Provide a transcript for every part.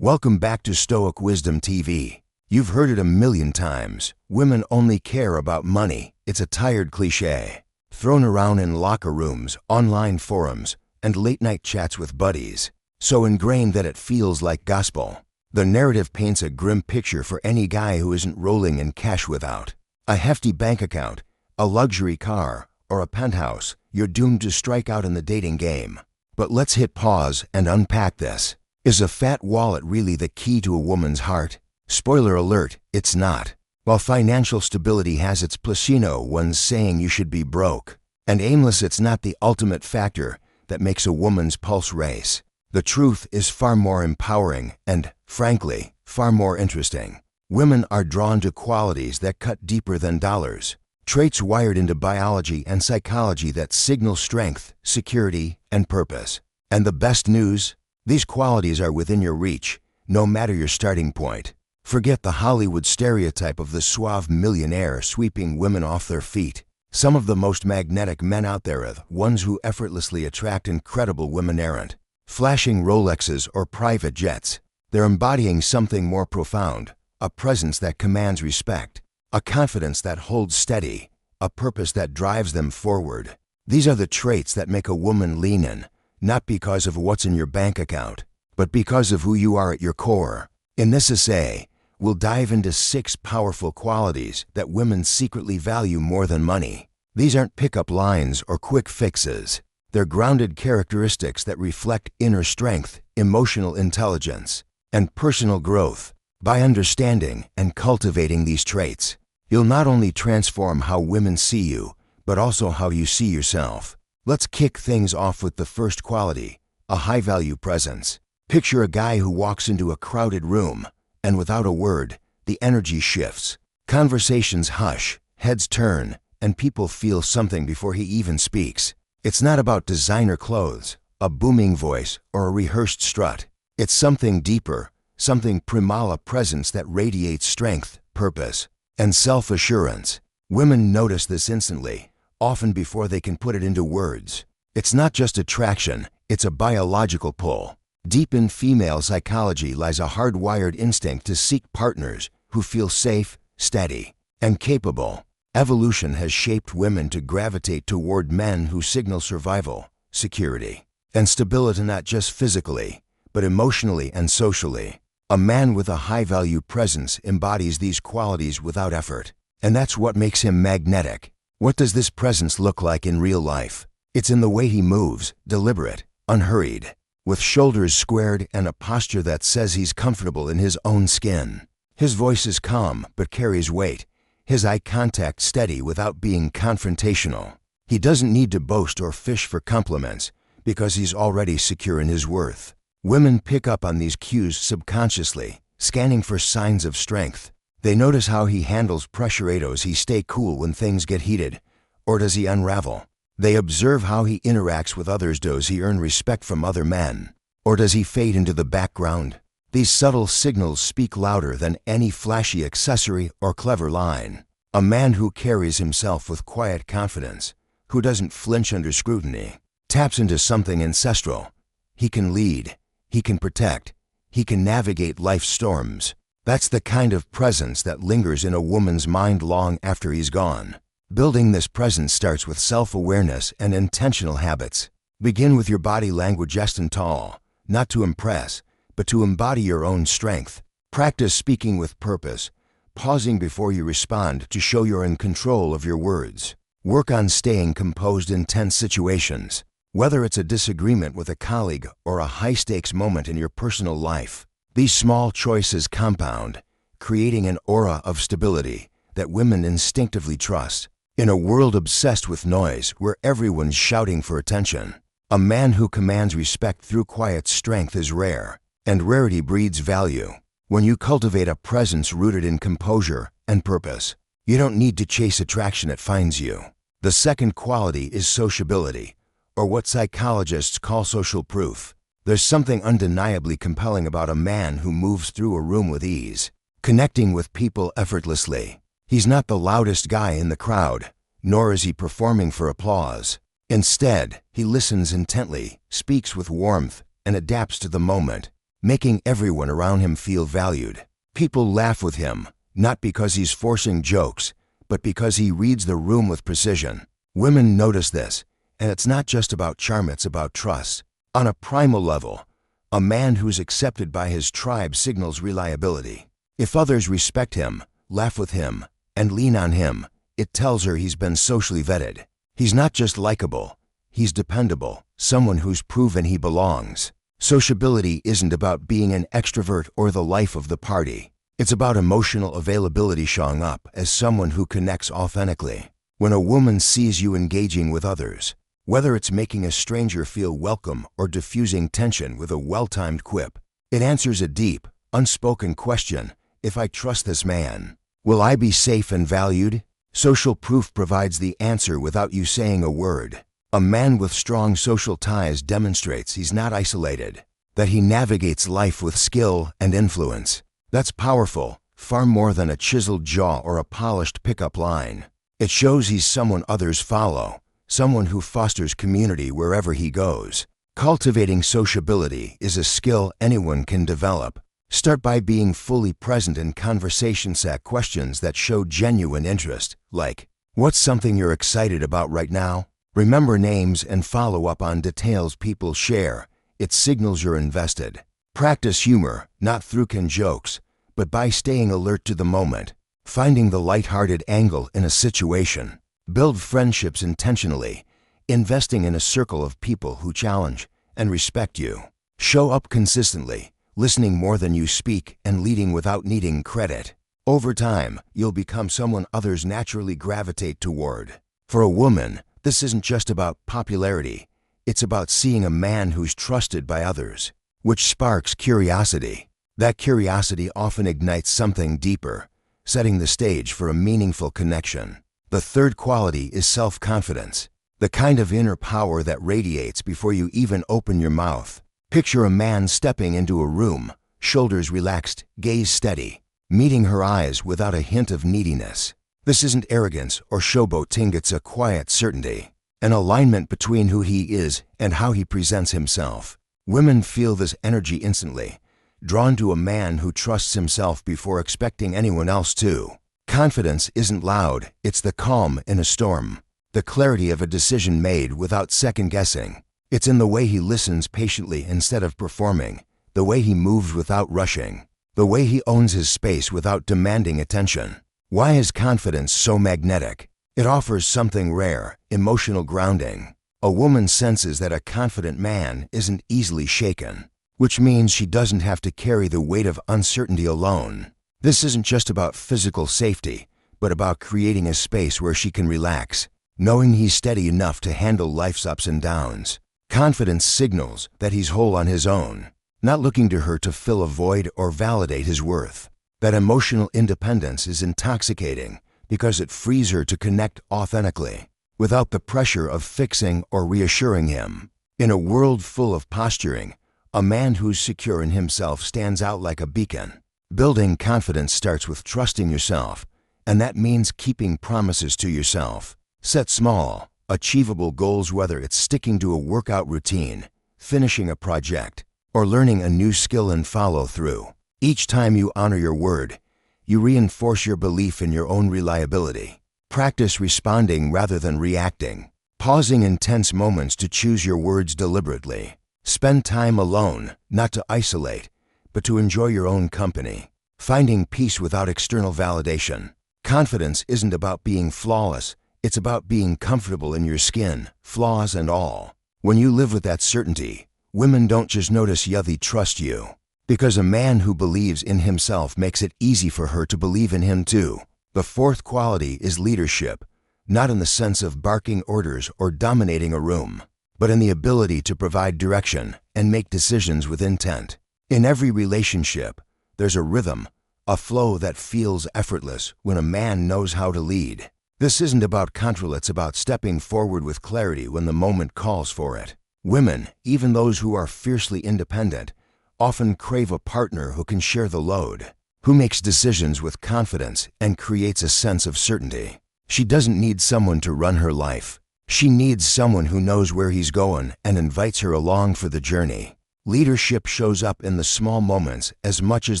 Welcome back to Stoic Wisdom TV. You've heard it a million times. Women only care about money. It's a tired cliche, thrown around in locker rooms, online forums, and late-night chats with buddies. So ingrained that it feels like gospel. The narrative paints a grim picture for any guy who isn't rolling in cash without a hefty bank account, a luxury car, or a penthouse. You're doomed to strike out in the dating game. But let's hit pause and unpack this. Is a fat wallet really the key to a woman's heart? Spoiler alert, it's not. While financial stability has its placebo ones saying you should be broke and aimless, it's not the ultimate factor that makes a woman's pulse race. The truth is far more empowering and, frankly, far more interesting. Women are drawn to qualities that cut deeper than dollars. Traits wired into biology and psychology that signal strength, security, and purpose. And the best news? These qualities are within your reach, no matter your starting point. Forget the Hollywood stereotype of the suave millionaire sweeping women off their feet. Some of the most magnetic men out there are the ones who effortlessly attract incredible women aren't flashing Rolexes or private jets. They're embodying something more profound, a presence that commands respect, a confidence that holds steady, a purpose that drives them forward. These are the traits that make a woman lean in, not because of what's in your bank account, but because of who you are at your core. In this essay, we'll dive into 6 powerful qualities that women secretly value more than money. These aren't pickup lines or quick fixes. They're grounded characteristics that reflect inner strength, emotional intelligence, and personal growth. By understanding and cultivating these traits, you'll not only transform how women see you, but also how you see yourself. Let's kick things off with the first quality, a high-value presence. Picture a guy who walks into a crowded room, and without a word, the energy shifts. Conversations hush, heads turn, and people feel something before he even speaks. It's not about designer clothes, a booming voice, or a rehearsed strut. It's something deeper, something primal, a presence that radiates strength, purpose, and self-assurance. Women notice this instantly, often before they can put it into words. It's not just attraction, it's a biological pull. Deep in female psychology lies a hardwired instinct to seek partners who feel safe, steady, and capable. Evolution has shaped women to gravitate toward men who signal survival, security, and stability, not just physically, but emotionally and socially. A man with a high-value presence embodies these qualities without effort, and that's what makes him magnetic. What does this presence look like in real life? It's in the way he moves, deliberate, unhurried, with shoulders squared and a posture that says he's comfortable in his own skin. His voice is calm but carries weight, his eye contact steady without being confrontational. He doesn't need to boast or fish for compliments because he's already secure in his worth. Women pick up on these cues subconsciously, scanning for signs of strength. They notice how he handles pressure. Does he stay cool when things get heated, or does he unravel? They observe how he interacts with others. Does he earn respect from other men, or does he fade into the background? These subtle signals speak louder than any flashy accessory or clever line. A man who carries himself with quiet confidence, who doesn't flinch under scrutiny, taps into something ancestral. He can lead, he can protect, he can navigate life's storms. That's the kind of presence that lingers in a woman's mind long after he's gone. Building this presence starts with self-awareness and intentional habits. Begin with your body language. Stand tall, not to impress, but to embody your own strength. Practice speaking with purpose, pausing before you respond to show you're in control of your words. Work on staying composed in tense situations, whether it's a disagreement with a colleague or a high-stakes moment in your personal life. These small choices compound, creating an aura of stability that women instinctively trust. In a world obsessed with noise, where everyone's shouting for attention, a man who commands respect through quiet strength is rare, and rarity breeds value. When you cultivate a presence rooted in composure and purpose, you don't need to chase attraction, it finds you. The second quality is sociability, or what psychologists call social proof. There's something undeniably compelling about a man who moves through a room with ease, connecting with people effortlessly. He's not the loudest guy in the crowd, nor is he performing for applause. Instead, he listens intently, speaks with warmth, and adapts to the moment. making everyone around him feel valued. People laugh with him, not because he's forcing jokes, but because he reads the room with precision. Women notice this, and it's not just about charm, it's about trust. On a primal level, a man who's accepted by his tribe signals reliability. If others respect him, laugh with him, and lean on him, it tells her he's been socially vetted. He's not just likable, he's dependable, someone who's proven he belongs. Sociability isn't about being an extrovert or the life of the party. It's about emotional availability, showing up as someone who connects authentically. When a woman sees you engaging with others, whether it's making a stranger feel welcome or diffusing tension with a well-timed quip, it answers a deep, unspoken question: if I trust this man, will I be safe and valued? Social proof provides the answer without you saying a word. A man with strong social ties demonstrates he's not isolated, that he navigates life with skill and influence. That's powerful, far more than a chiseled jaw or a polished pickup line. It shows he's someone others follow, someone who fosters community wherever he goes. Cultivating sociability is a skill anyone can develop. Start by being fully present in conversations. Ask questions that show genuine interest, like, what's something you're excited about right now? Remember names and follow up on details people share. It signals you're invested. Practice humor, not through canned jokes, but by staying alert to the moment, finding the lighthearted angle in a situation. Build friendships intentionally, investing in a circle of people who challenge and respect you. Show up consistently, listening more than you speak and leading without needing credit. Over time, you'll become someone others naturally gravitate toward. For a woman, this isn't just about popularity. It's about seeing a man who's trusted by others, which sparks curiosity. That curiosity often ignites something deeper, setting the stage for a meaningful connection. The third quality is self-confidence, the kind of inner power that radiates before you even open your mouth. Picture a man stepping into a room, shoulders relaxed, gaze steady, meeting her eyes without a hint of neediness. This isn't arrogance or showboating, it's a quiet certainty, an alignment between who he is and how he presents himself. Women feel this energy instantly, drawn to a man who trusts himself before expecting anyone else to. Confidence isn't loud, it's the calm in a storm, the clarity of a decision made without second-guessing. It's in the way he listens patiently instead of performing, the way he moves without rushing, the way he owns his space without demanding attention. Why is confidence so magnetic? It offers something rare, emotional grounding. A woman senses that a confident man isn't easily shaken, which means she doesn't have to carry the weight of uncertainty alone. This isn't just about physical safety, but about creating a space where she can relax, knowing he's steady enough to handle life's ups and downs. Confidence signals that he's whole on his own, not looking to her to fill a void or validate his worth. That emotional independence is intoxicating because it frees her to connect authentically, without the pressure of fixing or reassuring him. In a world full of posturing, a man who's secure in himself stands out like a beacon. Building confidence starts with trusting yourself, and that means keeping promises to yourself. Set small, achievable goals, whether it's sticking to a workout routine, finishing a project, or learning a new skill, and follow through. Each time you honor your word, you reinforce your belief in your own reliability. Practice responding rather than reacting, pausing in tense moments to choose your words deliberately. Spend time alone, not to isolate, but to enjoy your own company. Finding peace without external validation. Confidence isn't about being flawless, it's about being comfortable in your skin, flaws and all. When you live with that certainty, women don't just notice you, they trust you. Because a man who believes in himself makes it easy for her to believe in him too. The fourth quality is leadership, not in the sense of barking orders or dominating a room, but in the ability to provide direction and make decisions with intent. In every relationship, there's a rhythm, a flow that feels effortless when a man knows how to lead. This isn't about control, it's about stepping forward with clarity when the moment calls for it. Women, even those who are fiercely independent, often crave a partner who can share the load, who makes decisions with confidence and creates a sense of certainty. She doesn't need someone to run her life. She needs someone who knows where he's going and invites her along for the journey. Leadership shows up in the small moments as much as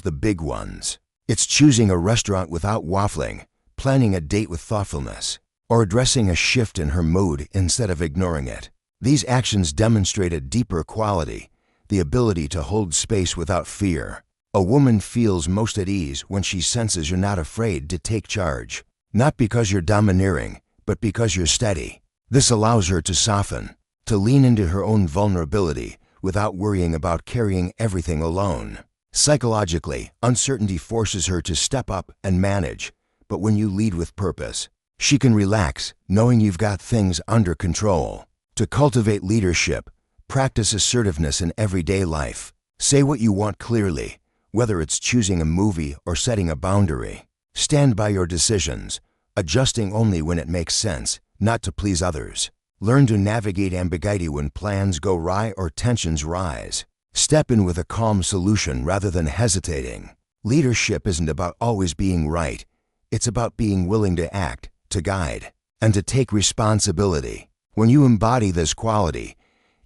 the big ones. It's choosing a restaurant without waffling, planning a date with thoughtfulness, or addressing a shift in her mood instead of ignoring it. These actions demonstrate a deeper quality, the ability to hold space without fear. A woman feels most at ease when she senses you're not afraid to take charge. Not because you're domineering, but because you're steady. This allows her to soften, to lean into her own vulnerability without worrying about carrying everything alone. Psychologically, uncertainty forces her to step up and manage, but when you lead with purpose, she can relax knowing you've got things under control. To cultivate leadership, practice assertiveness in everyday life. Say what you want clearly, whether it's choosing a movie or setting a boundary. Stand by your decisions, adjusting only when it makes sense, not to please others. Learn to navigate ambiguity when plans go awry or tensions rise. Step in with a calm solution rather than hesitating. Leadership isn't about always being right. It's about being willing to act, to guide, and to take responsibility. When you embody this quality,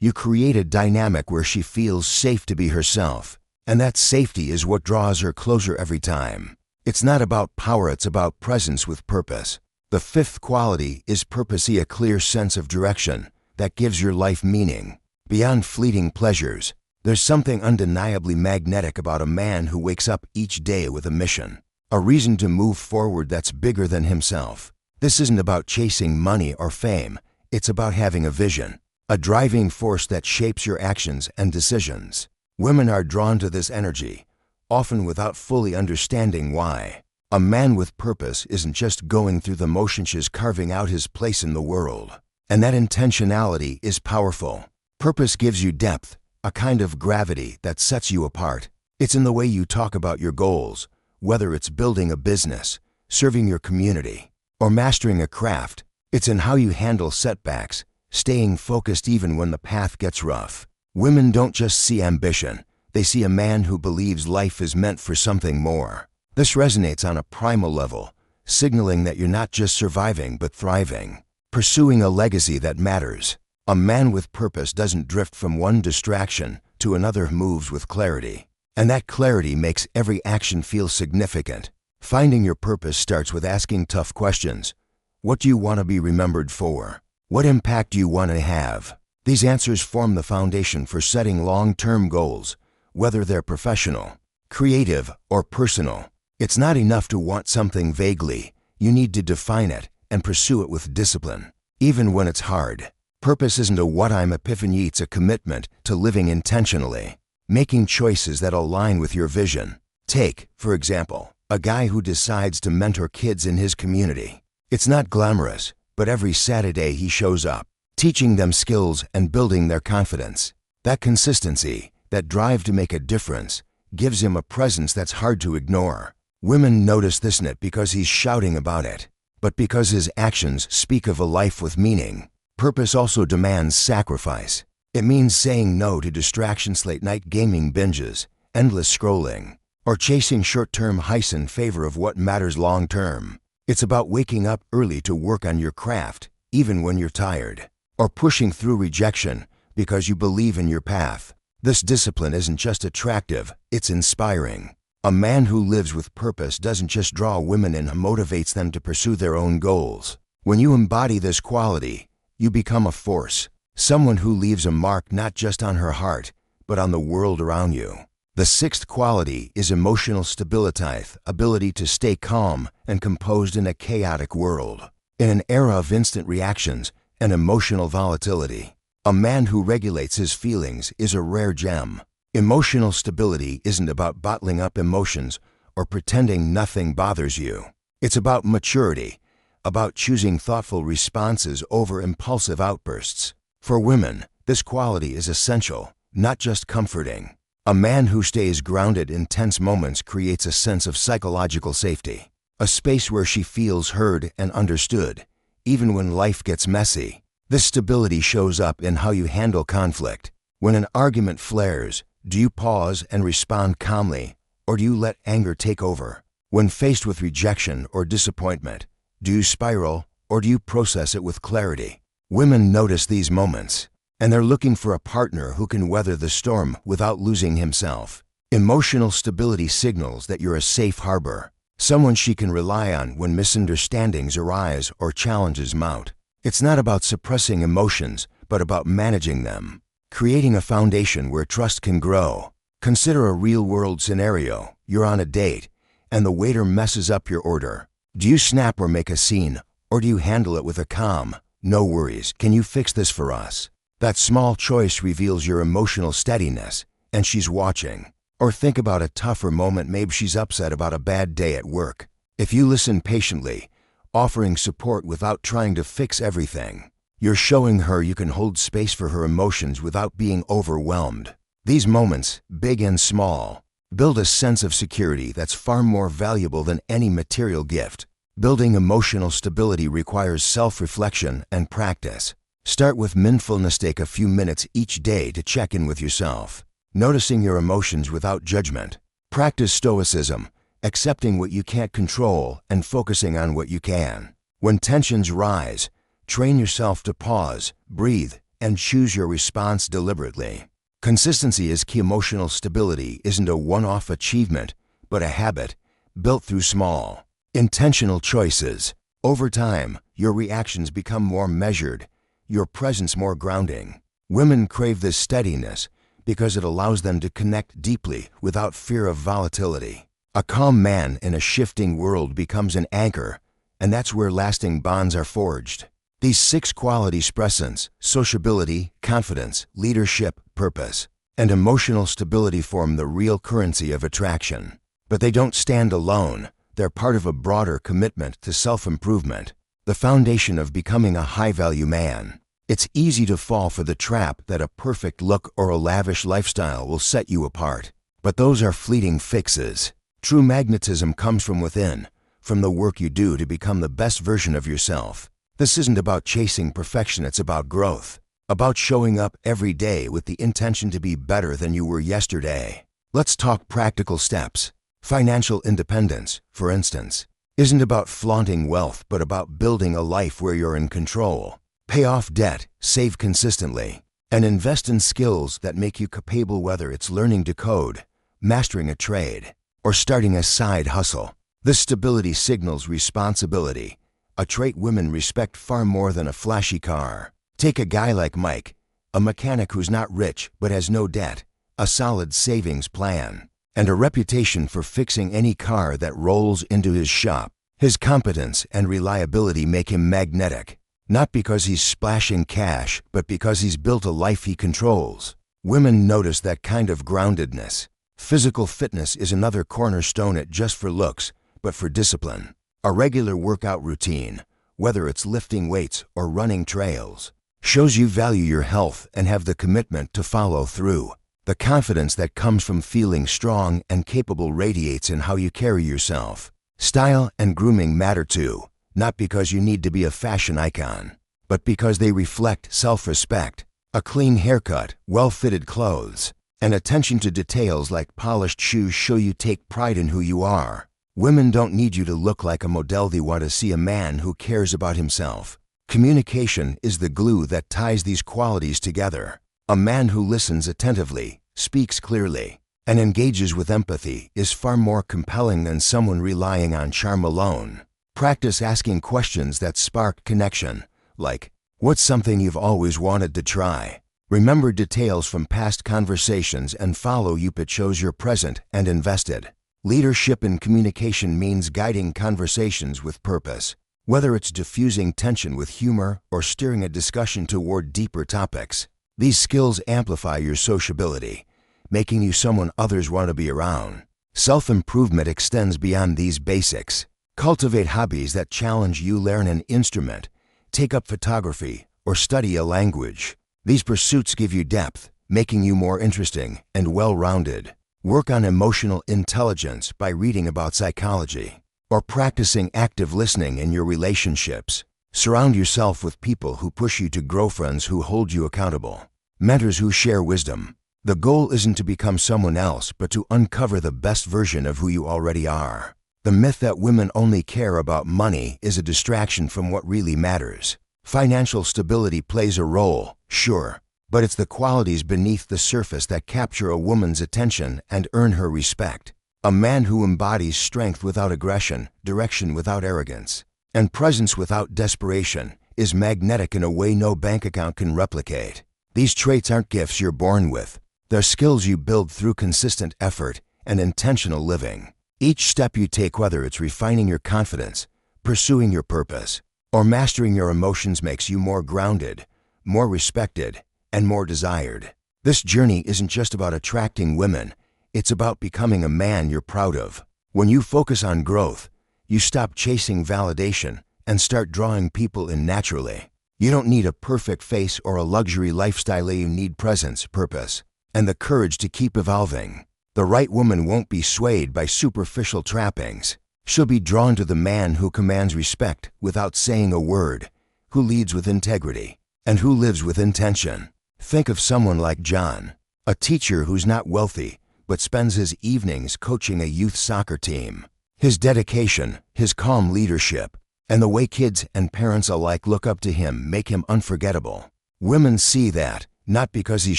you create a dynamic where she feels safe to be herself, and that safety is what draws her closer every time. It's not about power, it's about presence with purpose. The fifth quality is purpose, a clear sense of direction that gives your life meaning. Beyond fleeting pleasures, there's something undeniably magnetic about a man who wakes up each day with a mission, a reason to move forward that's bigger than himself. This isn't about chasing money or fame, it's about having a vision, a driving force that shapes your actions and decisions. Women are drawn to this energy, often without fully understanding why. A man with purpose isn't just going through the motions, he's carving out his place in the world. And that intentionality is powerful. Purpose gives you depth, a kind of gravity that sets you apart. It's in the way you talk about your goals, whether it's building a business, serving your community, or mastering a craft. It's in how you handle setbacks, staying focused even when the path gets rough. Women don't just see ambition, they see a man who believes life is meant for something more. This resonates on a primal level, signaling that you're not just surviving but thriving, pursuing a legacy that matters. A man with purpose doesn't drift from one distraction to another, moves with clarity. And that clarity makes every action feel significant. Finding your purpose starts with asking tough questions. What do you want to be remembered for? What impact do you want to have? These answers form the foundation for setting long-term goals, whether they're professional, creative, or personal. It's not enough to want something vaguely. You need to define it and pursue it with discipline, even when it's hard. Purpose isn't a what-I'm epiphany, it's a commitment to living intentionally, making choices that align with your vision. Take, for example, a guy who decides to mentor kids in his community. It's not glamorous, but every Saturday he shows up, teaching them skills and building their confidence. That consistency, that drive to make a difference, gives him a presence that's hard to ignore. Women notice this not because he's shouting about it, but because his actions speak of a life with meaning. Purpose also demands sacrifice. It means saying no to distractions, late-night gaming binges, endless scrolling, or chasing short-term highs in favor of what matters long-term. It's about waking up early to work on your craft, even when you're tired, or pushing through rejection because you believe in your path. This discipline isn't just attractive, it's inspiring. A man who lives with purpose doesn't just draw women in, motivates them to pursue their own goals. When you embody this quality, you become a force, someone who leaves a mark not just on her heart, but on the world around you. The sixth quality is emotional stability, ability to stay calm and composed in a chaotic world. In an era of instant reactions and emotional volatility, a man who regulates his feelings is a rare gem. Emotional stability isn't about bottling up emotions or pretending nothing bothers you. It's about maturity, about choosing thoughtful responses over impulsive outbursts. For women, this quality is essential, not just comforting. A man who stays grounded in tense moments creates a sense of psychological safety, a space where she feels heard and understood, even when life gets messy. This stability shows up in how you handle conflict. When an argument flares, do you pause and respond calmly, or do you let anger take over? When faced with rejection or disappointment, do you spiral, or do you process it with clarity? Women notice these moments. and they're looking for a partner who can weather the storm without losing himself. Emotional stability signals that you're a safe harbor, someone she can rely on when misunderstandings arise or challenges mount. It's not about suppressing emotions, but about managing them, creating a foundation where trust can grow. Consider a real-world scenario. You're on a date, and the waiter messes up your order. Do you snap or make a scene, or do you handle it with a calm, "No worries, can you fix this for us?" That small choice reveals your emotional steadiness, and she's watching. Or think about a tougher moment. Maybe she's upset about a bad day at work. If you listen patiently, offering support without trying to fix everything, you're showing her you can hold space for her emotions without being overwhelmed. These moments, big and small, build a sense of security that's far more valuable than any material gift. Building emotional stability requires self-reflection and practice. Start with mindfulness. Take a few minutes each day to check in with yourself, noticing your emotions without judgment. Practice Stoicism, accepting what you can't control and focusing on what you can. When tensions rise, train yourself to pause, breathe, and choose your response deliberately. Consistency is key. Emotional stability isn't a one-off achievement, but a habit built through small, intentional choices. Over time, your reactions become more measured, your presence more grounding. Women crave this steadiness because it allows them to connect deeply without fear of volatility. A calm man in a shifting world becomes an anchor, and that's where lasting bonds are forged. These 6 qualities: presence, sociability, confidence, leadership, purpose, and emotional stability form the real currency of attraction. But they don't stand alone. They're part of a broader commitment to self-improvement, the foundation of becoming a high-value man. It's easy to fall for the trap that a perfect look or a lavish lifestyle will set you apart. But those are fleeting fixes. True magnetism comes from within, from the work you do to become the best version of yourself. This isn't about chasing perfection, it's about growth, about showing up every day with the intention to be better than you were yesterday. Let's talk practical steps. Financial independence, for instance, isn't about flaunting wealth, but about building a life where you're in control. Pay off debt, save consistently, and invest in skills that make you capable, whether it's learning to code, mastering a trade, or starting a side hustle. This stability signals responsibility, a trait women respect far more than a flashy car. Take a guy like Mike, a mechanic who's not rich but has no debt, a solid savings plan, and a reputation for fixing any car that rolls into his shop. His competence and reliability make him magnetic, not because he's splashing cash, but because he's built a life he controls. Women notice that kind of groundedness. Physical fitness is another cornerstone, not just for looks, but for discipline. A regular workout routine, whether it's lifting weights or running trails, shows you value your health and have the commitment to follow through. The confidence that comes from feeling strong and capable radiates in how you carry yourself. Style and grooming matter too, not because you need to be a fashion icon, but because they reflect self-respect. A clean haircut, well-fitted clothes, and attention to details like polished shoes show you take pride in who you are. Women don't need you to look like a model, they want to see a man who cares about himself. Communication is the glue that ties these qualities together. A man who listens attentively, speaks clearly, and engages with empathy is far more compelling than someone relying on charm alone. Practice asking questions that spark connection, like, "What's something you've always wanted to try?" Remember details from past conversations and follow up. It shows you're present and invested. Leadership in communication means guiding conversations with purpose, whether it's diffusing tension with humor or steering a discussion toward deeper topics. These skills amplify your sociability, making you someone others want to be around. Self-improvement extends beyond these basics. Cultivate hobbies that challenge you. Learn an instrument, take up photography, or study a language. These pursuits give you depth, making you more interesting and well-rounded. Work on emotional intelligence by reading about psychology or practicing active listening in your relationships. Surround yourself with people who push you to grow, friends who hold you accountable, mentors who share wisdom. The goal isn't to become someone else, but to uncover the best version of who you already are. The myth that women only care about money is a distraction from what really matters. Financial stability plays a role, sure, but it's the qualities beneath the surface that capture a woman's attention and earn her respect. A man who embodies strength without aggression, direction without arrogance, and presence without desperation is magnetic in a way no bank account can replicate. These traits aren't gifts you're born with. They're skills you build through consistent effort and intentional living. Each step you take, whether it's refining your confidence, pursuing your purpose, or mastering your emotions, makes you more grounded, more respected, and more desired. This journey isn't just about attracting women. It's about becoming a man you're proud of. When you focus on growth, you stop chasing validation and start drawing people in naturally. You don't need a perfect face or a luxury lifestyle. You need presence, purpose, and the courage to keep evolving. The right woman won't be swayed by superficial trappings. She'll be drawn to the man who commands respect without saying a word, who leads with integrity, and who lives with intention. Think of someone like John, a teacher who's not wealthy, but spends his evenings coaching a youth soccer team. His dedication, his calm leadership, and the way kids and parents alike look up to him make him unforgettable. Women see that, not because he's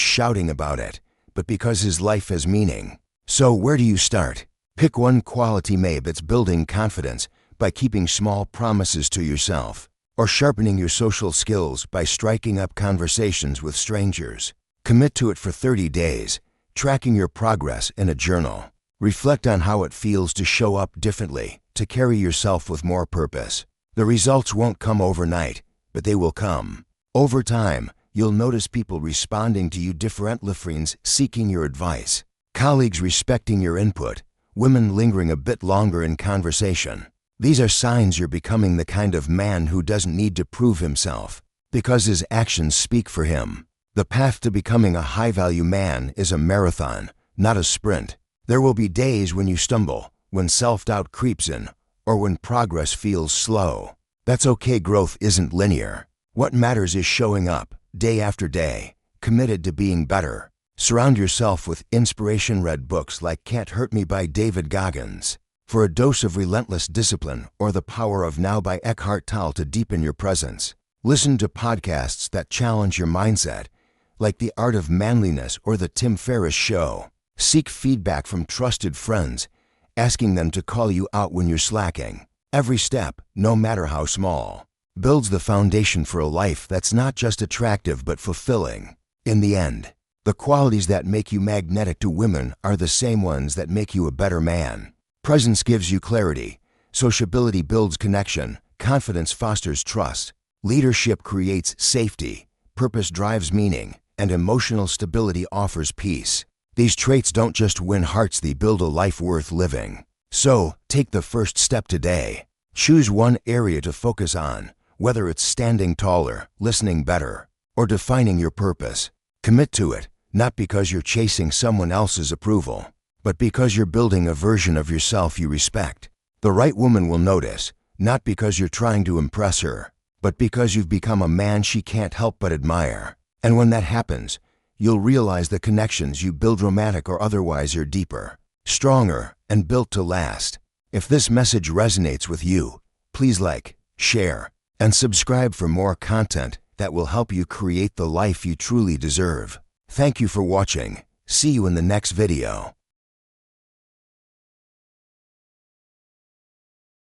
shouting about it, but because his life has meaning. So where do you start? Pick one quality. Maybe it's building confidence by keeping small promises to yourself, or sharpening your social skills by striking up conversations with strangers. Commit to it for 30 days, tracking your progress in a journal. Reflect on how it feels to show up differently, to carry yourself with more purpose. The results won't come overnight, but they will come. Over time, you'll notice people responding to you differently, friends seeking your advice, colleagues respecting your input, women lingering a bit longer in conversation. These are signs you're becoming the kind of man who doesn't need to prove himself, because his actions speak for him. The path to becoming a high-value man is a marathon, not a sprint. There will be days when you stumble, when self-doubt creeps in, or when progress feels slow. That's okay. Growth isn't linear. What matters is showing up, day after day, committed to being better. Surround yourself with inspiration. Read books like Can't Hurt Me by David Goggins, For a Dose of Relentless Discipline, or The Power of Now by Eckhart Tolle to deepen your presence. Listen to podcasts that challenge your mindset, like The Art of Manliness or The Tim Ferriss Show. Seek feedback from trusted friends, asking them to call you out when you're slacking. Every step, no matter how small, builds the foundation for a life that's not just attractive but fulfilling. In the end, the qualities that make you magnetic to women are the same ones that make you a better man. Presence gives you clarity, sociability builds connection, confidence fosters trust, leadership creates safety, purpose drives meaning, and emotional stability offers peace. These traits don't just win hearts, they build a life worth living. So, take the first step today. Choose one area to focus on, whether it's standing taller, listening better, or defining your purpose. Commit to it, not because you're chasing someone else's approval, but because you're building a version of yourself you respect. The right woman will notice, not because you're trying to impress her, but because you've become a man she can't help but admire. And when that happens, you'll realize the connections you build, romantic or otherwise, are deeper, stronger, and built to last. If this message resonates with you, please like, share, and subscribe for more content that will help you create the life you truly deserve. Thank you for watching. See you in the next video.